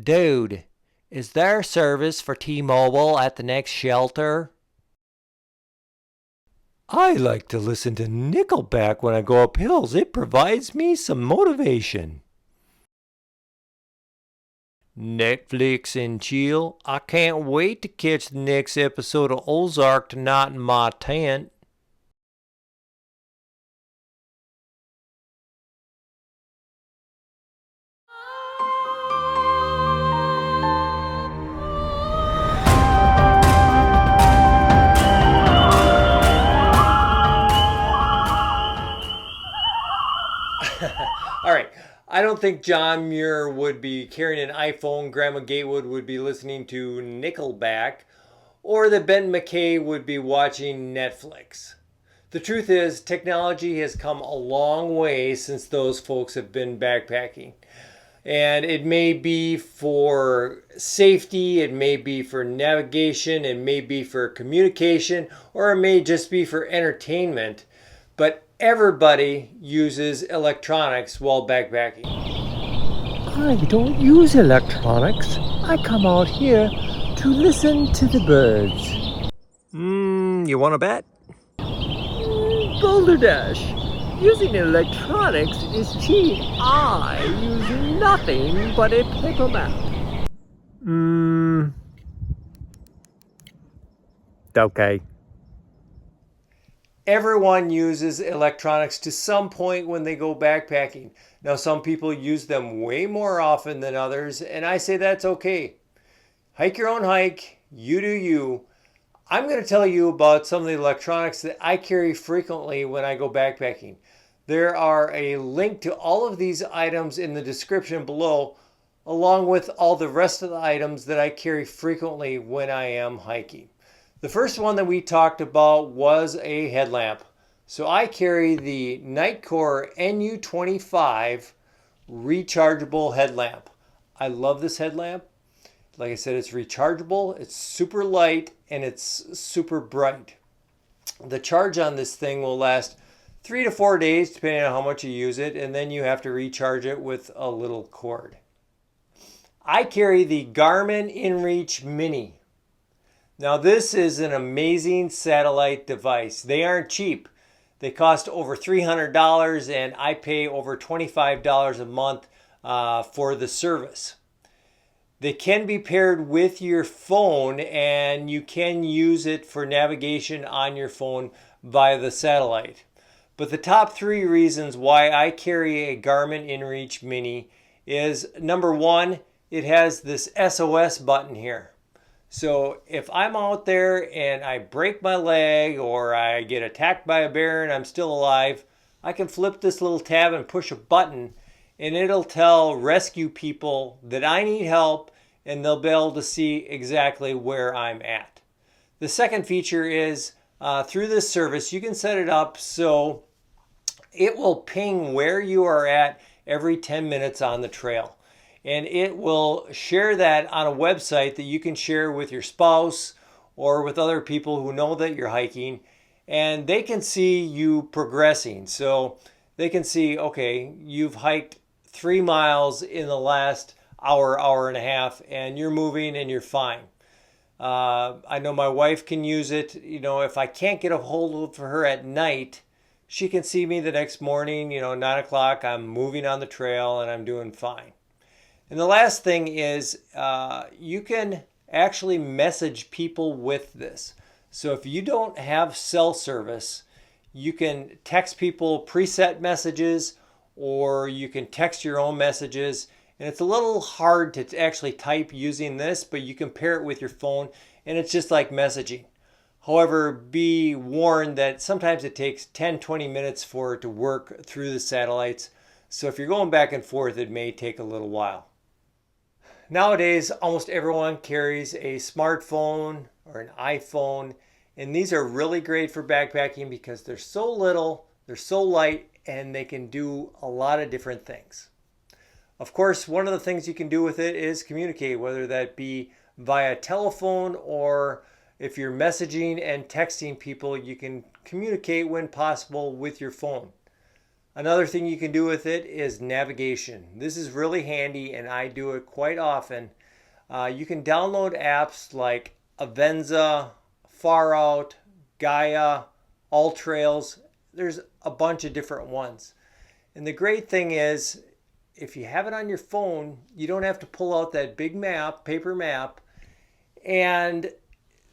Dude, is there service for T-Mobile at the next shelter? I like to listen to Nickelback when I go up hills. It provides me some motivation. Netflix and chill. I can't wait to catch the next episode of Ozark tonight in my tent. All right. I don't think John Muir would be carrying an iPhone, Grandma Gatewood would be listening to Nickelback, or that Ben McKay would be watching Netflix. The truth is, technology has come a long way since those folks have been backpacking. And it may be for safety, it may be for navigation, it may be for communication, or it may just be for entertainment. But everybody uses electronics while backpacking. I don't use electronics. I come out here to listen to the birds. You want to bet? Boulder Dash. Using electronics is cheap. I use nothing but a paper map. Okay. Everyone uses electronics to some point when they go backpacking. Now, some people use them way more often than others, and I say that's okay. Hike your own hike, you do you. I'm going to tell you about some of the electronics that I carry frequently when I go backpacking. There are a link to all of these items in the description below, along with all the rest of the items that I carry frequently when I am hiking. The first one that we talked about was a headlamp. So I carry the Nitecore NU25 rechargeable headlamp. I love this headlamp. Like I said, it's rechargeable, it's super light, and it's super bright. The charge on this thing will last 3 to 4 days depending on how much you use it, and then you have to recharge it with a little cord. I carry the Garmin InReach Mini. Now this is an amazing satellite device. They aren't cheap. They cost over $300 and I pay over $25 a month for the service. They can be paired with your phone and you can use it for navigation on your phone via the satellite. But the top 3 reasons why I carry a Garmin InReach Mini is number 1, it has this SOS button here. So if I'm out there and I break my leg or I get attacked by a bear and I'm still alive, I can flip this little tab and push a button and it'll tell rescue people that I need help and they'll be able to see exactly where I'm at. The second feature is through this service, you can set it up so it will ping where you are at every 10 minutes on the trail. And it will share that on a website that you can share with your spouse or with other people who know that you're hiking, and they can see you progressing. So they can see, okay, you've hiked 3 miles in the last hour, hour and a half, and you're moving and you're fine. I know my wife can use it. You know, if I can't get a hold of her at night, she can see me the next morning, 9 o'clock, I'm moving on the trail and I'm doing fine. And the last thing is you can actually message people with this. So if you don't have cell service, you can text people preset messages or you can text your own messages. And it's a little hard to actually type using this, but you can pair it with your phone and it's just like messaging. However, be warned that sometimes it takes 10-20 minutes for it to work through the satellites. So if you're going back and forth, it may take a little while. Nowadays, almost everyone carries a smartphone or an iPhone, and these are really great for backpacking because they're so little, they're so light, and they can do a lot of different things. Of course, one of the things you can do with it is communicate, whether that be via telephone or if you're messaging and texting people, you can communicate when possible with your phone. Another thing you can do with it is navigation. This is really handy and I do it quite often. You can download apps like Avenza, Far Out, Gaia, All Trails. There's a bunch of different ones. And the great thing is, if you have it on your phone, you don't have to pull out that big map, paper map. And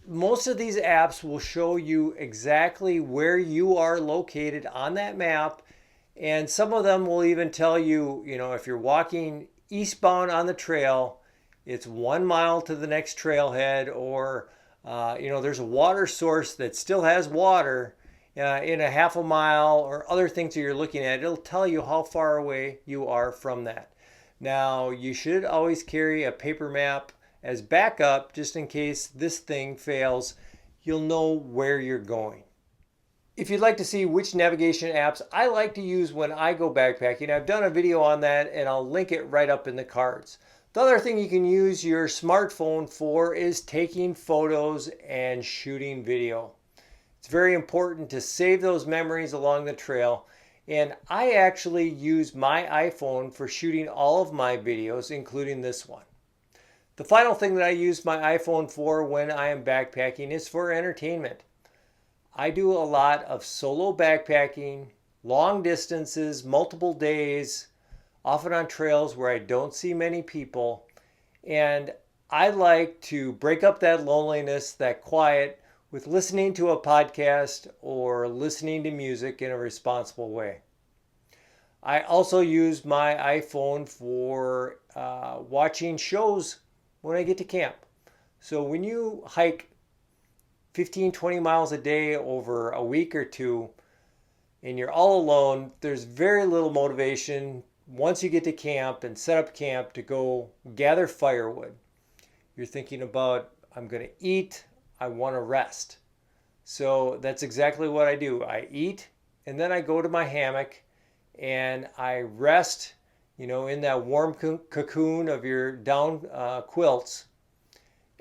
most of these apps will show you exactly where you are located on that map. And some of them will even tell you, if you're walking eastbound on the trail, it's 1 mile to the next trailhead, or, there's a water source that still has water in a half a mile, or other things that you're looking at. It'll tell you how far away you are from that. Now, you should always carry a paper map as backup just in case this thing fails. You'll know where you're going. If you'd like to see which navigation apps I like to use when I go backpacking, I've done a video on that and I'll link it right up in the cards. The other thing you can use your smartphone for is taking photos and shooting video. It's very important to save those memories along the trail. And I actually use my iPhone for shooting all of my videos, including this one. The final thing that I use my iPhone for when I am backpacking is for entertainment. I do a lot of solo backpacking, long distances, multiple days, often on trails where I don't see many people. And I like to break up that loneliness, that quiet, with listening to a podcast or listening to music in a responsible way. I also use my iPhone for watching shows when I get to camp. So when you hike 15, 20 miles a day over a week or two and you're all alone, there's very little motivation once you get to camp and set up camp to go gather firewood. You're thinking about, I'm going to eat, I want to rest. So that's exactly what I do. I eat and then I go to my hammock and I rest, in that warm cocoon of your down quilts.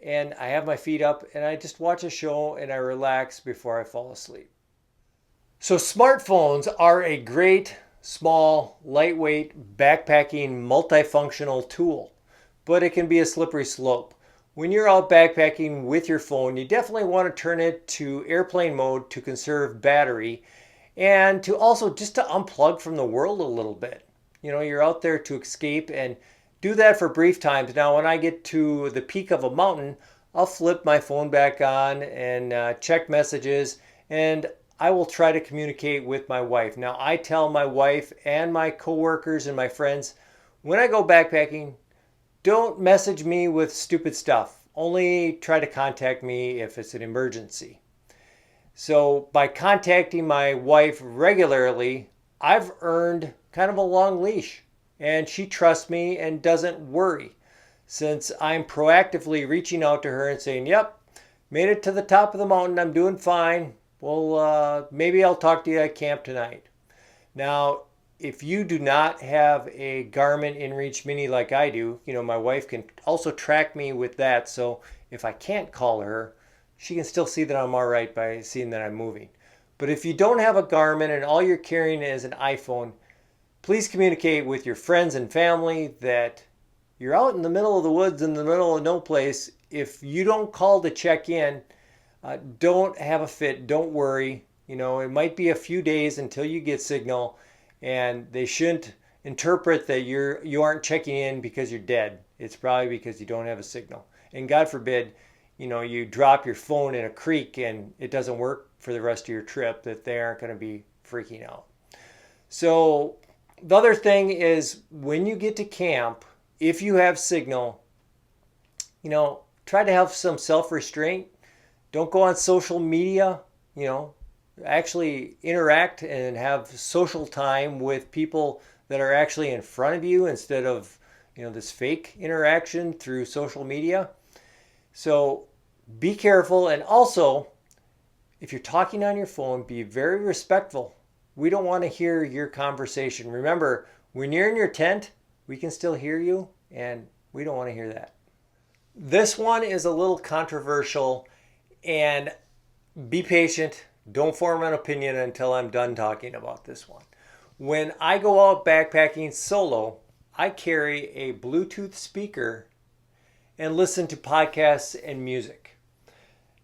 And I have my feet up and I just watch a show and I relax before I fall asleep. So smartphones are a great, small, lightweight, backpacking, multifunctional tool, but it can be a slippery slope. When you're out backpacking with your phone, you definitely want to turn it to airplane mode to conserve battery and to also just to unplug from the world a little bit. You're out there to escape and do that for brief times. Now, when I get to the peak of a mountain, I'll flip my phone back on and check messages, and I will try to communicate with my wife. Now, I tell my wife and my coworkers and my friends, when I go backpacking, don't message me with stupid stuff. Only try to contact me if it's an emergency. So by contacting my wife regularly, I've earned kind of a long leash. And she trusts me and doesn't worry, since I'm proactively reaching out to her and saying, yep, made it to the top of the mountain, I'm doing fine. Well, maybe I'll talk to you at camp tonight. Now, if you do not have a Garmin InReach Mini like I do, my wife can also track me with that. So if I can't call her, she can still see that I'm all right by seeing that I'm moving. But if you don't have a Garmin and all you're carrying is an iPhone, please communicate with your friends and family that you're out in the middle of the woods in the middle of no place. If you don't call to check in, don't have a fit, don't worry. It might be a few days until you get signal, and they shouldn't interpret that you aren't checking in because you're dead. It's probably because you don't have a signal. And God forbid, you drop your phone in a creek and it doesn't work for the rest of your trip, that they aren't going to be freaking out. So the other thing is, when you get to camp, if you have signal, try to have some self-restraint. Don't go on social media, actually interact and have social time with people that are actually in front of you instead of, this fake interaction through social media. So be careful. And also, if you're talking on your phone, be very respectful. We don't want to hear your conversation. Remember, when you're in your tent, we can still hear you, and we don't want to hear that. This one is a little controversial, and be patient. Don't form an opinion until I'm done talking about this one. When I go out backpacking solo, I carry a Bluetooth speaker and listen to podcasts and music.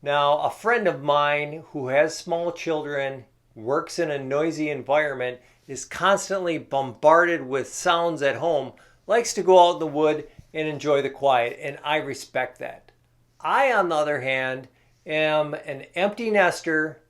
Now, a friend of mine who has small children, works in a noisy environment, is constantly bombarded with sounds at home, likes to go out in the wood and enjoy the quiet, and I respect that. I, on the other hand, am an empty nester.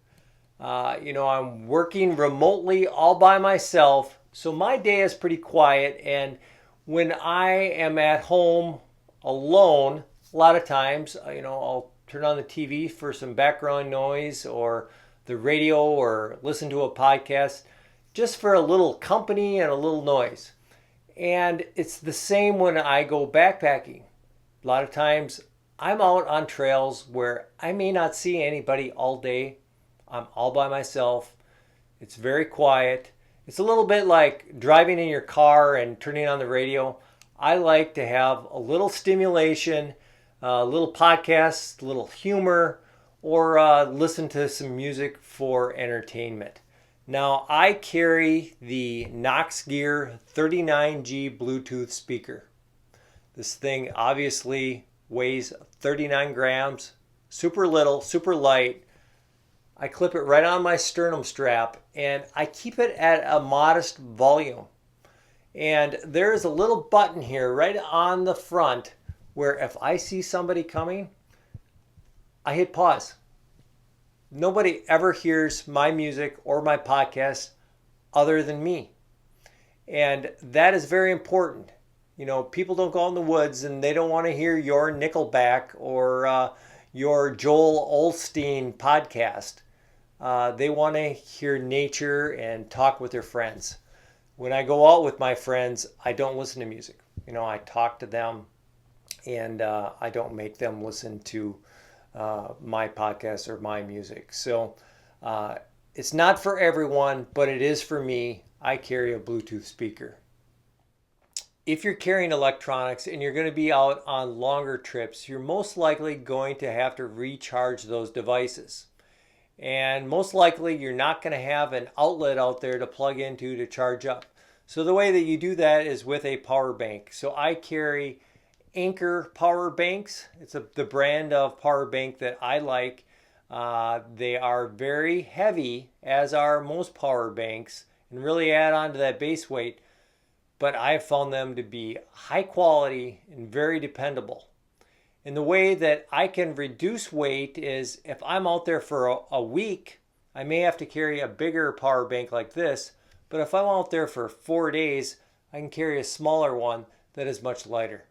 I'm working remotely all by myself, so my day is pretty quiet, and when I am at home alone, a lot of times, I'll turn on the TV for some background noise or the radio or listen to a podcast just for a little company and a little noise. And it's the same when I go backpacking. A lot of times I'm out on trails where I may not see anybody all day. I'm all by myself. It's very quiet. It's a little bit like driving in your car and turning on the radio. I like to have a little stimulation, a little podcast, a little humor, or listen to some music for entertainment. Now, I carry the Knox Gear 39G Bluetooth speaker. This thing obviously weighs 39 grams, super little, super light. I clip it right on my sternum strap, and I keep it at a modest volume. And there's a little button here right on the front where if I see somebody coming, I hit pause. Nobody ever hears my music or my podcast other than me. And that is very important. People don't go out in the woods and they don't want to hear your Nickelback or your Joel Osteen podcast. They want to hear nature and talk with their friends. When I go out with my friends, I don't listen to music. I talk to them, and I don't make them listen to my podcast or my music. So it's not for everyone, but it is for me. I carry a Bluetooth speaker. If you're carrying electronics and you're going to be out on longer trips, you're most likely going to have to recharge those devices. And most likely you're not going to have an outlet out there to plug into to charge up. So the way that you do that is with a power bank. So I carry Anker power banks. It's the brand of power bank that I like. They are very heavy, as are most power banks, and really add on to that base weight. But I've found them to be high quality and very dependable. And the way that I can reduce weight is if I'm out there for a week, I may have to carry a bigger power bank like this. But if I'm out there for 4 days, I can carry a smaller one that is much lighter.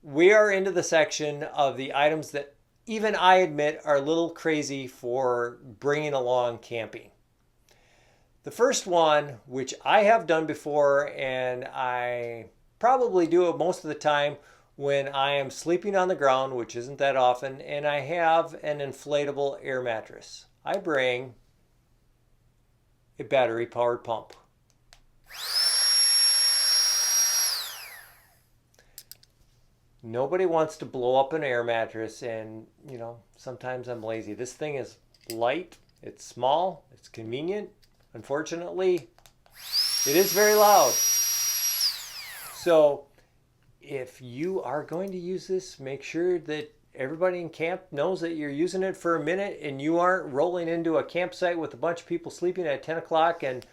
We are into the section of the items that even I admit are a little crazy for bringing along camping. The first one, which I have done before, and I probably do it most of the time when I am sleeping on the ground, which isn't that often, and I have an inflatable air mattress. I bring a battery-powered pump. Nobody wants to blow up an air mattress, and sometimes I'm lazy. This thing is light, it's small, it's convenient. Unfortunately, it is very loud. So if you are going to use this, make sure that everybody in camp knows that you're using it for a minute and you aren't rolling into a campsite with a bunch of people sleeping at 10 o'clock and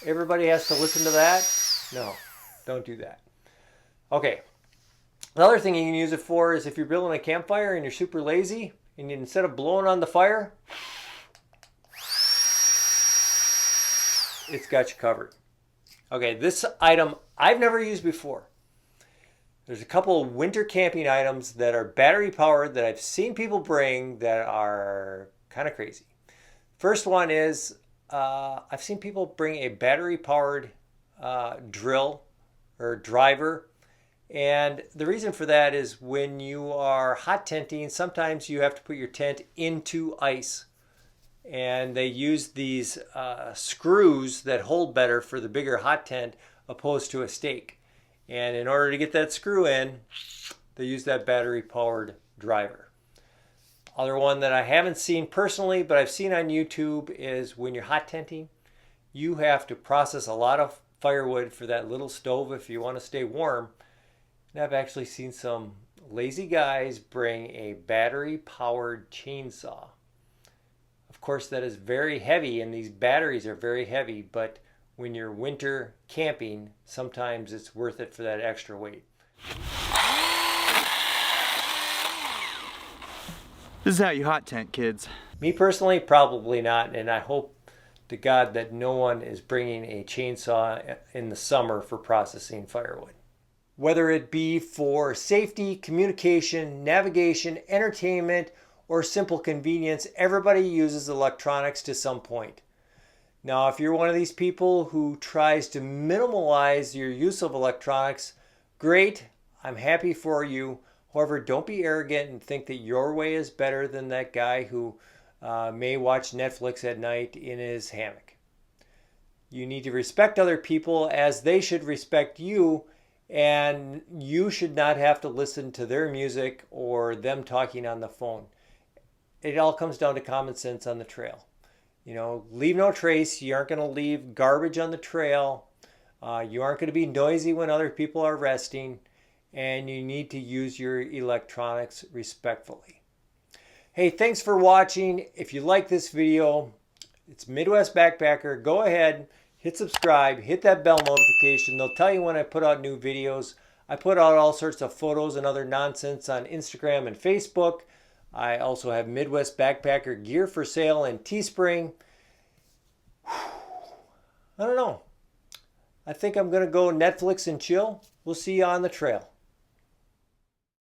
everybody has to listen to that. No, don't do that. Okay. The other thing you can use it for is if you're building a campfire and you're super lazy and instead of blowing on the fire, it's got you covered. Okay, this item I've never used before. There's a couple of winter camping items that are battery powered that I've seen people bring that are kind of crazy. First one is I've seen people bring a battery powered drill or driver. And the reason for that is when you are hot tenting, sometimes you have to put your tent into ice. And they use these screws that hold better for the bigger hot tent opposed to a stake. And in order to get that screw in, they use that battery powered driver. Other one that I haven't seen personally, but I've seen on YouTube is when you're hot tenting, you have to process a lot of firewood for that little stove if you want to stay warm. And I've actually seen some lazy guys bring a battery-powered chainsaw. Of course, that is very heavy, and these batteries are very heavy, but when you're winter camping, sometimes it's worth it for that extra weight. This is how you hot tent, kids. Me personally, probably not, and I hope to God that no one is bringing a chainsaw in the summer for processing firewood. Whether it be for safety, communication, navigation, entertainment, or simple convenience, everybody uses electronics to some point. Now, if you're one of these people who tries to minimalize your use of electronics, great, I'm happy for you. However, don't be arrogant and think that your way is better than that guy who may watch Netflix at night in his hammock. You need to respect other people as they should respect you, and you should not have to listen to their music or them talking on the phone. It all comes down to common sense on the trail. You know, leave no trace. You aren't going to leave garbage on the trail. You aren't going to be noisy when other people are resting. And you need to use your electronics respectfully. Hey, thanks for watching. If you like this video, it's Midwest Backpacker. Go ahead, hit subscribe, hit that bell notification. They'll tell you when I put out new videos. I put out all sorts of photos and other nonsense on Instagram and Facebook. I also have Midwest Backpacker gear for sale in Teespring. I don't know. I think I'm going to go Netflix and chill. We'll see you on the trail.